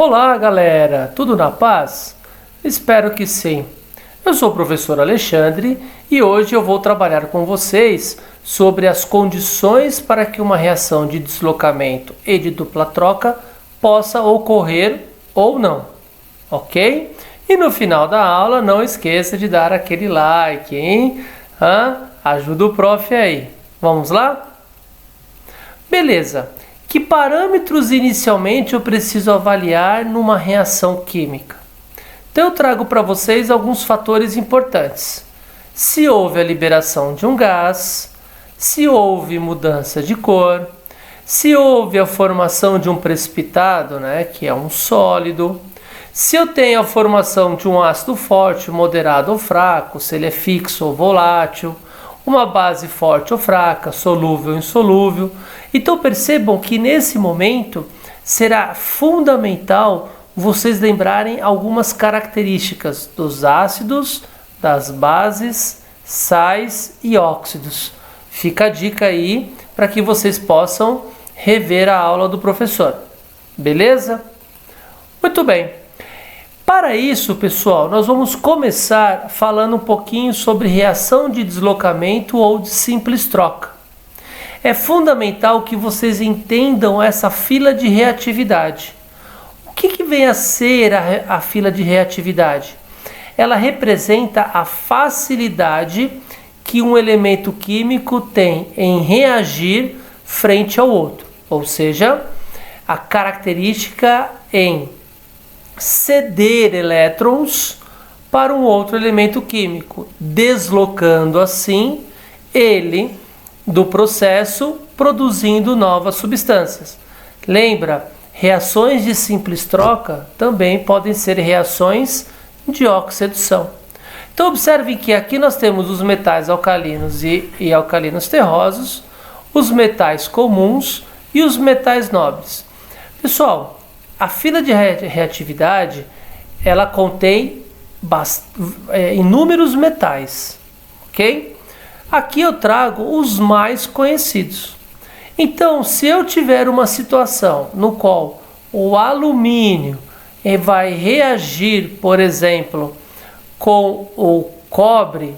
Olá, galera! Tudo na paz? Espero que sim. Eu sou o professor Alexandre e hoje eu vou trabalhar com vocês sobre as condições para que uma reação de deslocamento e de dupla troca possa ocorrer ou não, ok? E no final da aula, não esqueça de dar aquele like, hein? Ajuda o prof aí. Vamos lá? Beleza. Que parâmetros inicialmente eu preciso avaliar numa reação química? Então eu trago para vocês alguns fatores importantes. Se houve a liberação de um gás, se houve mudança de cor, se houve a formação de um precipitado, que é um sólido, se eu tenho a formação de um ácido forte, moderado ou fraco, se ele é fixo ou volátil, uma base forte ou fraca, solúvel ou insolúvel. Então percebam que nesse momento será fundamental vocês lembrarem algumas características dos ácidos, das bases, sais e óxidos. Fica a dica aí para que vocês possam rever a aula do professor. Beleza? Muito bem. Para isso, pessoal, nós vamos começar falando um pouquinho sobre reação de deslocamento ou de simples troca. É fundamental que vocês entendam essa fila de reatividade. O que vem a ser a fila de reatividade? Ela representa a facilidade que um elemento químico tem em reagir frente ao outro, ou seja, a característica em ceder elétrons para um outro elemento químico, deslocando assim ele do processo, produzindo novas substâncias. Lembra, reações de simples troca também podem ser reações de oxidação. Então observem que aqui nós temos os metais alcalinos e alcalinos terrosos, os metais comuns e os metais nobres. Pessoal, a fila de reatividade, ela contém inúmeros metais, ok? Aqui eu trago os mais conhecidos. Então, se eu tiver uma situação no qual o alumínio vai reagir, por exemplo, com o cobre,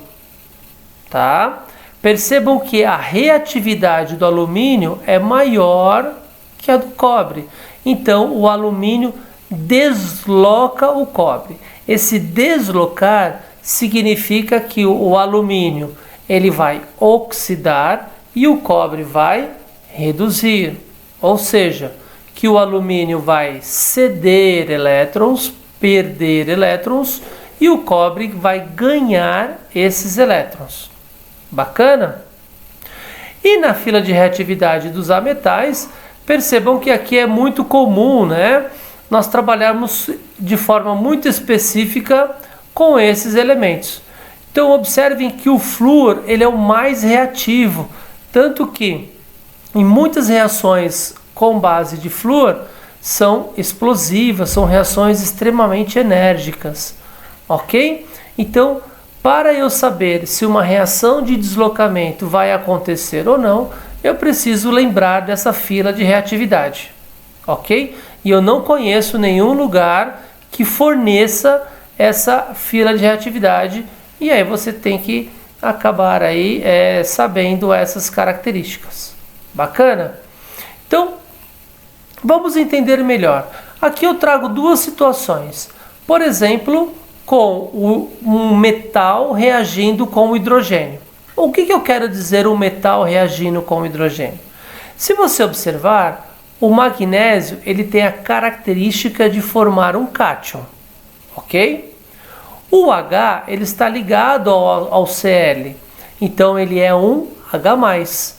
tá? Percebam que a reatividade do alumínio é maior que a do cobre. Então, o alumínio desloca o cobre. Esse deslocar significa que o alumínio ele vai oxidar e o cobre vai reduzir. Ou seja, que o alumínio vai ceder elétrons, perder elétrons e o cobre vai ganhar esses elétrons. Bacana? E na fila de reatividade dos ametais, percebam que aqui é muito comum, nós trabalhamos de forma muito específica com esses elementos. Então observem que o flúor ele é o mais reativo, tanto que em muitas reações com base de flúor são explosivas, são reações extremamente enérgicas, ok? Então, para eu saber se uma reação de deslocamento vai acontecer ou não, eu preciso lembrar dessa fila de reatividade, ok? E eu não conheço nenhum lugar que forneça essa fila de reatividade e aí você tem que acabar aí sabendo essas características. Bacana? Então, vamos entender melhor. Aqui eu trago duas situações. Por exemplo, com um metal reagindo com o hidrogênio. O que eu quero dizer um metal reagindo com o hidrogênio? Se você observar, o magnésio ele tem a característica de formar um cátion, ok? O H ele está ligado ao Cl, então ele é um H+.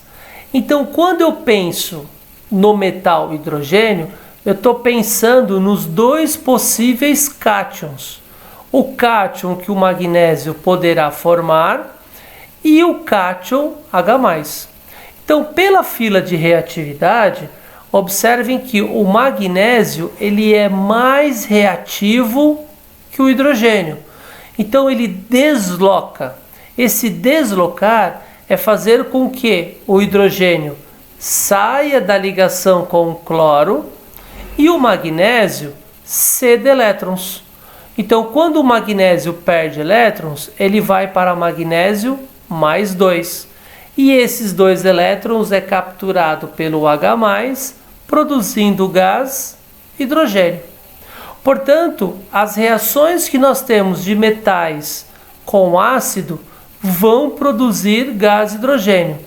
Então quando eu penso no metal hidrogênio, eu estou pensando nos dois possíveis cátions. O cátion que o magnésio poderá formar e o cátion H+. Então, pela fila de reatividade, observem que o magnésio ele é mais reativo que o hidrogênio. Então, ele desloca. Esse deslocar é fazer com que o hidrogênio saia da ligação com o cloro e o magnésio cede elétrons. Então, quando o magnésio perde elétrons, ele vai para magnésio mais 2. E esses 2 elétrons é capturado pelo H+, produzindo o gás hidrogênio. Portanto, as reações que nós temos de metais com ácido vão produzir gás hidrogênio,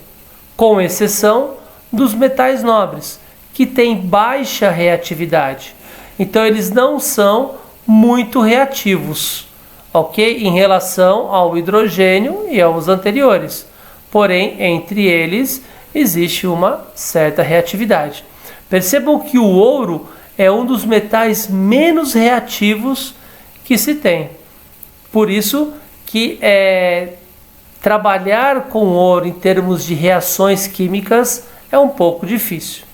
com exceção dos metais nobres, que têm baixa reatividade. Então, eles não são muito reativos, ok? Em relação ao hidrogênio e aos anteriores. Porém, entre eles existe uma certa reatividade. Percebam que o ouro é um dos metais menos reativos que se tem. Por isso que trabalhar com ouro em termos de reações químicas é um pouco difícil.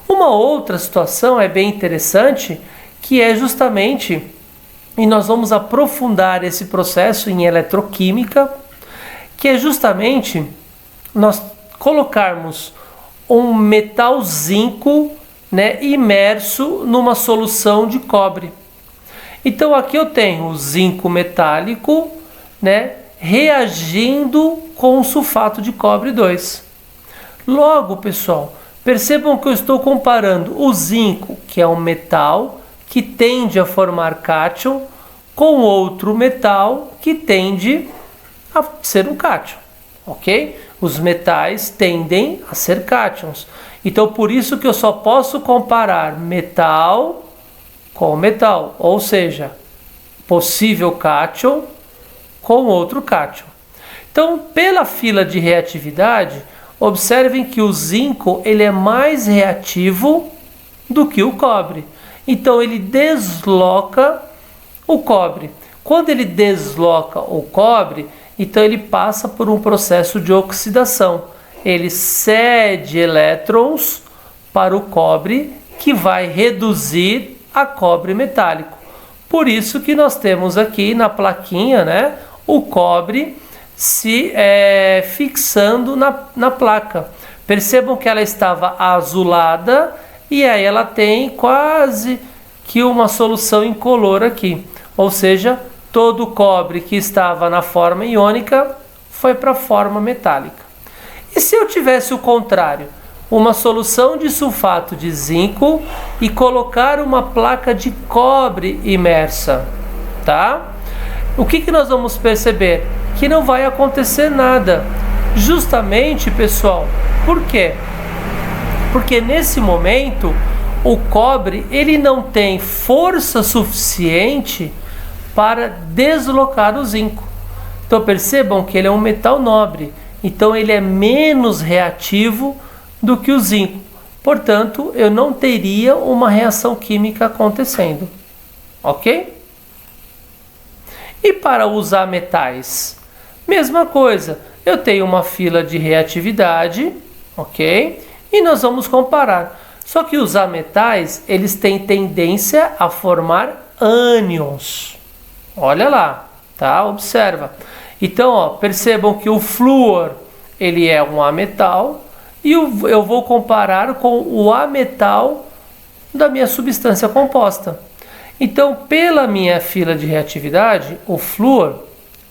Uma outra situação é bem interessante, que é justamente, e nós vamos aprofundar esse processo em eletroquímica, que é justamente nós colocarmos um metal zinco, imerso numa solução de cobre. Então aqui eu tenho o zinco metálico, reagindo com o sulfato de cobre 2. Logo, pessoal, percebam que eu estou comparando o zinco, que é um metal que tende a formar cátion, com outro metal que tende a ser um cátion, ok? Os metais tendem a ser cátions. Então, por isso que eu só posso comparar metal com metal, ou seja, possível cátion com outro cátion. Então, pela fila de reatividade, observem que o zinco ele é mais reativo do que o cobre. Então, ele desloca o cobre. Quando ele desloca o cobre, então ele passa por um processo de oxidação. Ele cede elétrons para o cobre, que vai reduzir a cobre metálico. Por isso que nós temos aqui na plaquinha, o cobre se fixando na placa. Percebam que ela estava azulada e aí ela tem quase que uma solução incolor aqui. Ou seja, todo o cobre que estava na forma iônica foi para a forma metálica. E se eu tivesse o contrário? Uma solução de sulfato de zinco e colocar uma placa de cobre imersa, tá? O que nós vamos perceber? Que não vai acontecer nada. Justamente, pessoal, por quê? Porque nesse momento o cobre ele não tem força suficiente para deslocar o zinco. Então percebam que ele é um metal nobre, então ele é menos reativo do que o zinco. Portanto, eu não teria uma reação química acontecendo. Ok? E para usar metais? Mesma coisa. Eu tenho uma fila de reatividade, ok? E nós vamos comparar. Só que usar metais, eles têm tendência a formar ânions. Olha lá, tá? Observa. Então, percebam que o flúor, ele é um ametal, e eu vou comparar com o ametal da minha substância composta. Então, pela minha fila de reatividade, o flúor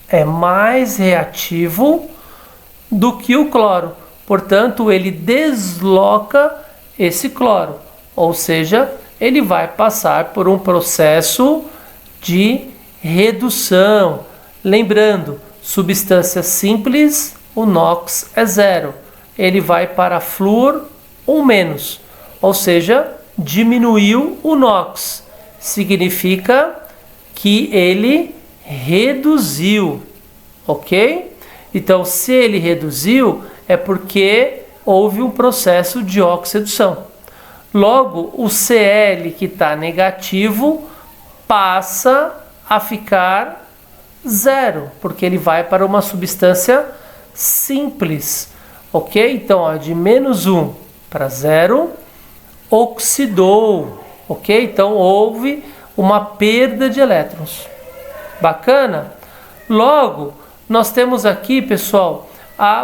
é mais reativo do que o cloro. Portanto, ele desloca esse cloro, ou seja, ele vai passar por um processo de redução. Lembrando, substância simples, o NOx é 0. Ele vai para flúor 1-, ou seja, diminuiu o NOx. Significa que ele reduziu, ok? Então, se ele reduziu, é porque houve um processo de oxidação. Logo, o Cl que está negativo passa a ficar 0, porque ele vai para uma substância simples, ok? Então, de -1 para 0, oxidou, ok? Então, houve uma perda de elétrons. Bacana? Logo, nós temos aqui, pessoal,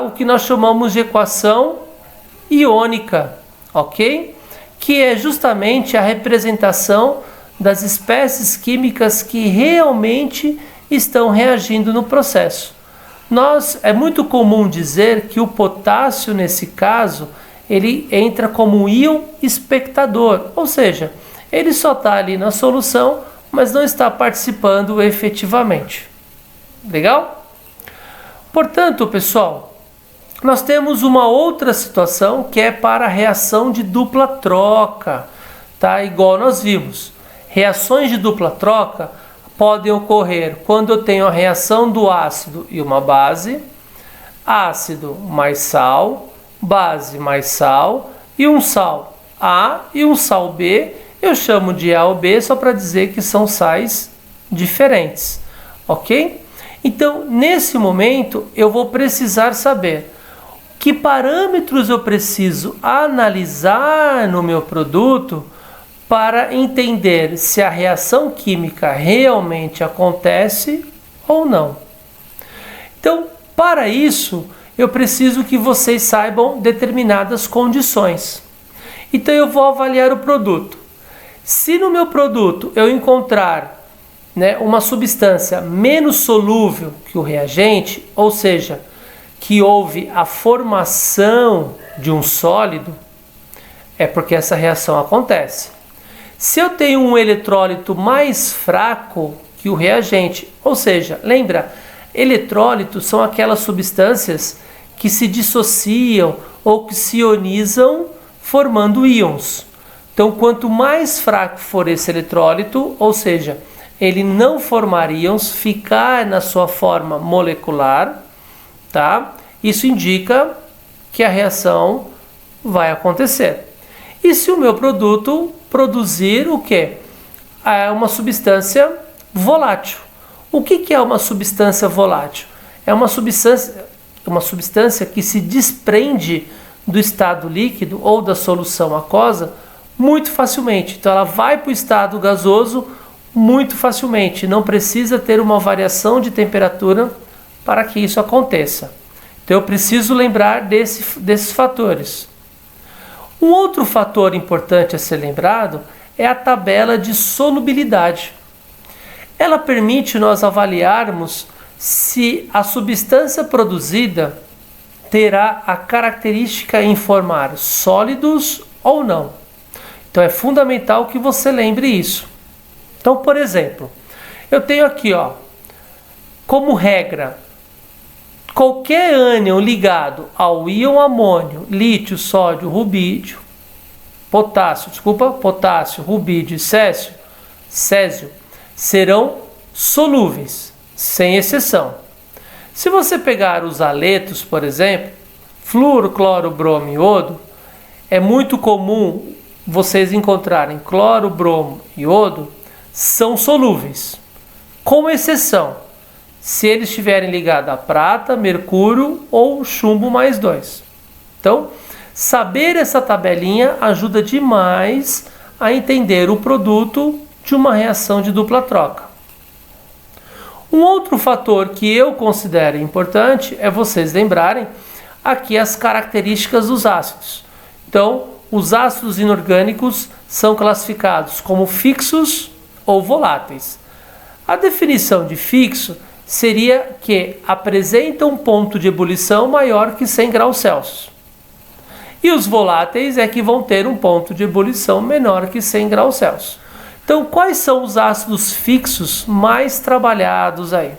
o que nós chamamos de equação iônica, ok? Que é justamente a representação das espécies químicas que realmente estão reagindo no processo. É muito comum dizer que o potássio, nesse caso, ele entra como um íon espectador, ou seja, ele só está ali na solução, mas não está participando efetivamente. Legal? Portanto, pessoal, nós temos uma outra situação que é para a reação de dupla troca, tá? Igual nós vimos. Reações de dupla troca podem ocorrer quando eu tenho a reação do ácido e uma base, ácido mais sal, base mais sal e um sal A e um sal B. Eu chamo de A ou B só para dizer que são sais diferentes, ok? Então, nesse momento, eu vou precisar saber que parâmetros eu preciso analisar no meu produto para entender se a reação química realmente acontece ou não. Então, para isso, eu preciso que vocês saibam determinadas condições. Então, eu vou avaliar o produto. Se no meu produto eu encontrar, uma substância menos solúvel que o reagente, ou seja, que houve a formação de um sólido, é porque essa reação acontece. Se eu tenho um eletrólito mais fraco que o reagente, ou seja, lembra, eletrólitos são aquelas substâncias que se dissociam ou que se ionizam formando íons. Então, quanto mais fraco for esse eletrólito, ou seja, ele não formar íons, ficar na sua forma molecular, tá? Isso indica que a reação vai acontecer. E se o meu produto produzir o quê? Uma substância volátil. O que é uma substância volátil? É uma substância que se desprende do estado líquido ou da solução aquosa muito facilmente. Então ela vai para o estado gasoso muito facilmente. Não precisa ter uma variação de temperatura para que isso aconteça. Então eu preciso lembrar desses fatores. Um outro fator importante a ser lembrado é a tabela de solubilidade. Ela permite nós avaliarmos se a substância produzida terá a característica em formar sólidos ou não. Então é fundamental que você lembre isso. Então, por exemplo, eu tenho aqui, como regra, qualquer ânion ligado ao íon amônio, lítio, sódio, rubídio, potássio, rubídio e césio serão solúveis, sem exceção. Se você pegar os haletos, por exemplo, flúor, cloro, bromo e iodo, é muito comum vocês encontrarem cloro, bromo e iodo, são solúveis, com exceção se eles estiverem ligados a prata, mercúrio ou chumbo mais 2. Então, saber essa tabelinha ajuda demais a entender o produto de uma reação de dupla troca. Um outro fator que eu considero importante é vocês lembrarem aqui as características dos ácidos. Então, os ácidos inorgânicos são classificados como fixos ou voláteis. A definição de fixo seria que apresenta um ponto de ebulição maior que 100 graus Celsius. E os voláteis é que vão ter um ponto de ebulição menor que 100 graus Celsius. Então, quais são os ácidos fixos mais trabalhados aí?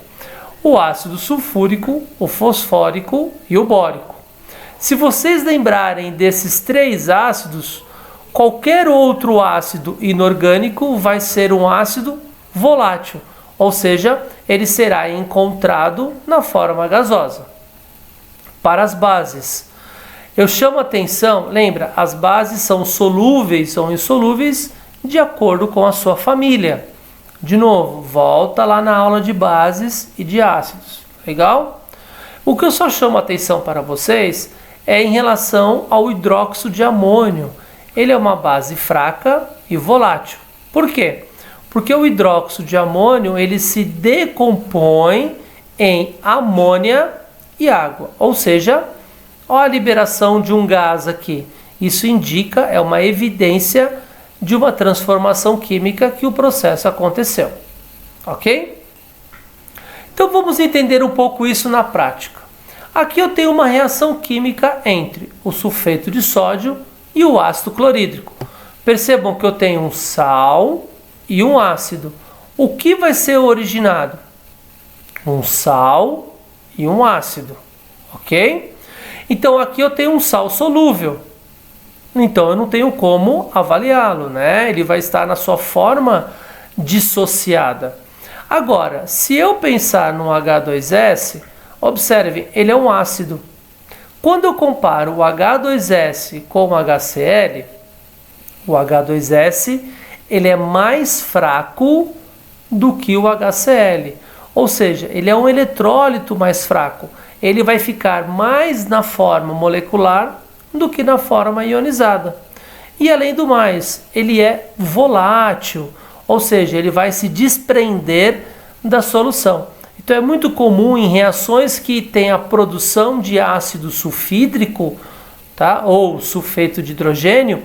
O ácido sulfúrico, o fosfórico e o bórico. Se vocês lembrarem desses 3 ácidos, qualquer outro ácido inorgânico vai ser um ácido volátil, ou seja, ele será encontrado na forma gasosa. Para as bases, eu chamo a atenção, lembra, as bases são solúveis ou insolúveis de acordo com a sua família. De novo, volta lá na aula de bases e de ácidos, legal? O que eu só chamo a atenção para vocês é em relação ao hidróxido de amônio. Ele é uma base fraca e volátil. Por quê? Porque o hidróxido de amônio ele se decompõe em amônia e água. Ou seja, olha a liberação de um gás aqui. Isso indica, é uma evidência de uma transformação química que o processo aconteceu. Ok? Então vamos entender um pouco isso na prática. Aqui eu tenho uma reação química entre o sulfeto de sódio e o ácido clorídrico. Percebam que eu tenho um sal e um ácido. O que vai ser originado? Um sal e um ácido. Ok? Então aqui eu tenho um sal solúvel. Então eu não tenho como avaliá-lo, né? Ele vai estar na sua forma dissociada. Agora, se eu pensar no H2S, observe, ele é um ácido. Quando eu comparo o H2S com o HCl, o H2S ele é mais fraco do que o HCl. Ou seja, ele é um eletrólito mais fraco. Ele vai ficar mais na forma molecular do que na forma ionizada. E além do mais, ele é volátil, ou seja, ele vai se desprender da solução. Então é muito comum em reações que tem a produção de ácido sulfídrico, tá? Ou sulfeto de hidrogênio,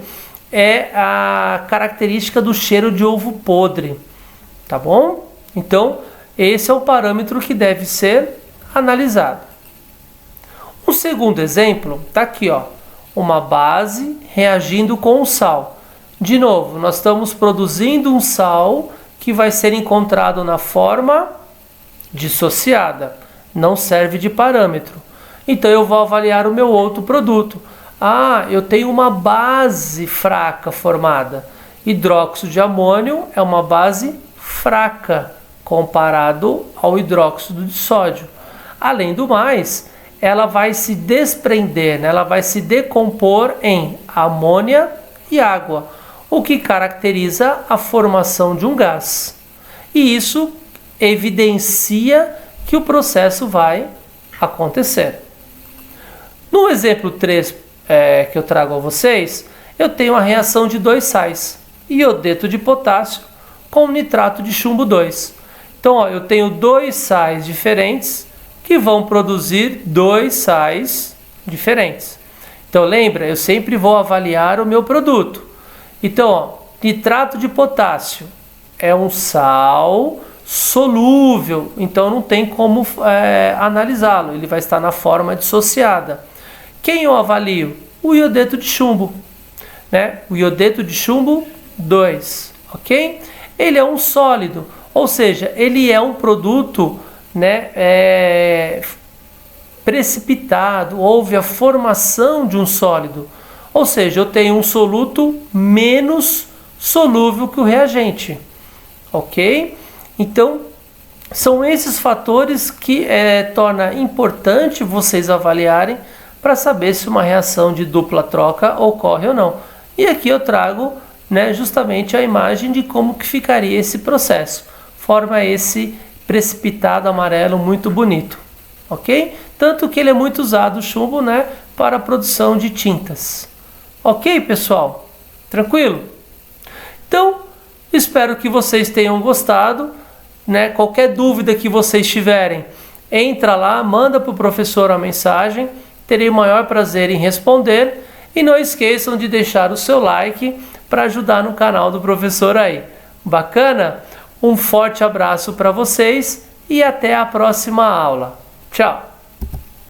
é a característica do cheiro de ovo podre, tá bom? Então esse é o parâmetro que deve ser analisado. O segundo exemplo está aqui, ó, uma base reagindo com o sal. De novo, nós estamos produzindo um sal que vai ser encontrado na forma dissociada, não serve de parâmetro. Então eu vou avaliar o meu outro produto. Ah, eu tenho uma base fraca formada. Hidróxido de amônio é uma base fraca comparado ao hidróxido de sódio. Além do mais, ela vai se desprender, né? Ela vai se decompor em amônia e água, o que caracteriza a formação de um gás. E isso evidencia que o processo vai acontecer. No exemplo 3 que eu trago a vocês, eu tenho a reação de dois sais, iodeto de potássio com nitrato de chumbo 2. Então, ó, eu tenho dois sais diferentes que vão produzir dois sais diferentes. Então, lembra, eu sempre vou avaliar o meu produto. Então, ó, nitrato de potássio é um sal solúvel, então não tem como analisá-lo, ele vai estar na forma dissociada. Quem eu avalio? O iodeto de chumbo, né? O iodeto de chumbo 2, ok? Ele é um sólido, ou seja, ele é um produto, né, precipitado, houve a formação de um sólido, ou seja, eu tenho um soluto menos solúvel que o reagente, ok? Então, são esses fatores que torna importante vocês avaliarem para saber se uma reação de dupla troca ocorre ou não. E aqui eu trago, né, justamente a imagem de como que ficaria esse processo. Forma esse precipitado amarelo muito bonito, ok? Tanto que ele é muito usado, o chumbo, né, para a produção de tintas. Ok, pessoal? Tranquilo? Então, espero que vocês tenham gostado, né? Qualquer dúvida que vocês tiverem, entra lá, manda para o professor a mensagem, terei o maior prazer em responder. E não esqueçam de deixar o seu like para ajudar no canal do professor aí. Bacana? Um forte abraço para vocês e até a próxima aula. Tchau!